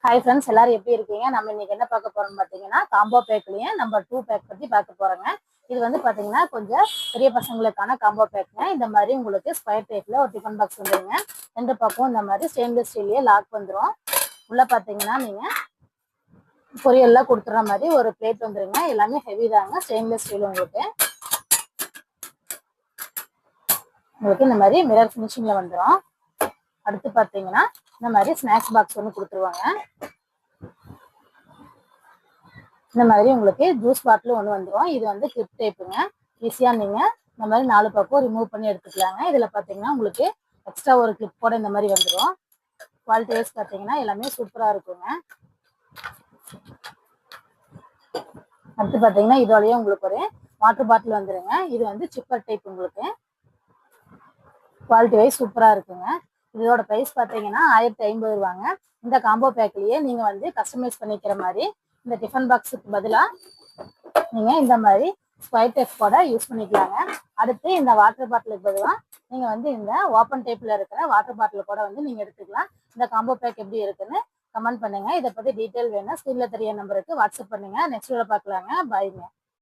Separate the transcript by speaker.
Speaker 1: Hi friends, எல்லாரும் எப்படி இருக்கீங்க? நம்ம இன்னைக்கு என்ன பார்க்க போறோம்னு பார்த்தீங்கன்னா, காம்போ பேக்லயே நம்பர் 2 பேக் பத்தி பார்க்க போறோங்க. இது வந்து பார்த்தீங்கன்னா கொஞ்சம் பெரிய பசங்களுக்கான காம்போ பேக்குங்க. இந்த மாதிரி உங்களுக்கு ஸ்கொயர் டைப்ல ஒரு டிஃபன் பாக்ஸ் வந்துருங்க. ரெண்டு பக்கம் இந்த மாதிரி ஸ்டெயின்லெஸ் ஸ்டீல்லே லாக் வந்துடும். உள்ள பார்த்தீங்கன்னா நீங்க பொரியல்லாம் கொடுத்துற மாதிரி ஒரு பிளேட் வந்துருங்க. எல்லாமே ஹெவி தாங்க, ஸ்டெயின்லெஸ் ஸ்டீல். உங்களுக்கு இந்த மாதிரி மிரர் ஃபினிஷிங்ல வந்துடும். அடுத்து பார்த்தீங்கன்னா இந்த மாதிரி ஸ்நாக்ஸ் பாக்ஸ் ஒன்று கொடுத்துருவாங்க. இந்த மாதிரி உங்களுக்கு ஜூஸ் பாட்டில் ஒன்று வந்துடும். இது வந்து கிளிப் டைப்புங்க. ஈஸியாக நீங்கள் இந்த மாதிரி 4 பக்கம் ரிமூவ் பண்ணி எடுத்துக்கலாங்க. இதில் பார்த்தீங்கன்னா உங்களுக்கு எக்ஸ்ட்ரா ஒரு கிளிப் கூட இந்த மாதிரி வந்துடும். குவாலிட்டி வைஸ் பார்த்தீங்கன்னா எல்லாமே சூப்பராக இருக்குங்க. அடுத்து பார்த்தீங்கன்னா இதோடய உங்களுக்கு ஒரு வாட்டர் பாட்டில் வந்துடுங்க. இது வந்து சிப்பர் டைப். உங்களுக்கு குவாலிட்டி வைஸ் சூப்பராக இருக்குங்க. இதோட ப்ரைஸ் பார்த்தீங்கன்னா 1050 ரூபாங்க. இந்த காம்போ பேக்லேயே நீங்கள் வந்து கஸ்டமைஸ் பண்ணிக்கிற மாதிரி இந்த டிஃபன் பாக்ஸுக்கு பதிலாக நீங்கள் இந்த மாதிரி ஸ்கொயர் டைப் கூட யூஸ் பண்ணிக்கலாங்க. அடுத்து இந்த வாட்டர் பாட்டிலுக்கு பதிலாக நீங்கள் வந்து இந்த ஓப்பன் டைப்பில் இருக்கிற வாட்டர் பாட்டில் கூட வந்து நீங்கள் எடுத்துக்கலாம். இந்த காம்போ பேக் எப்படி இருக்குன்னு கமெண்ட் பண்ணுங்கள். இதை பற்றி டீட்டெயில் வேணும் ஸ்க்ரீனில் தெரிய நம்பருக்கு வாட்ஸ்அப் பண்ணுங்கள். நெக்ஸ்ட் வீடியோ பார்க்கலாங்க. பாய்ங்க.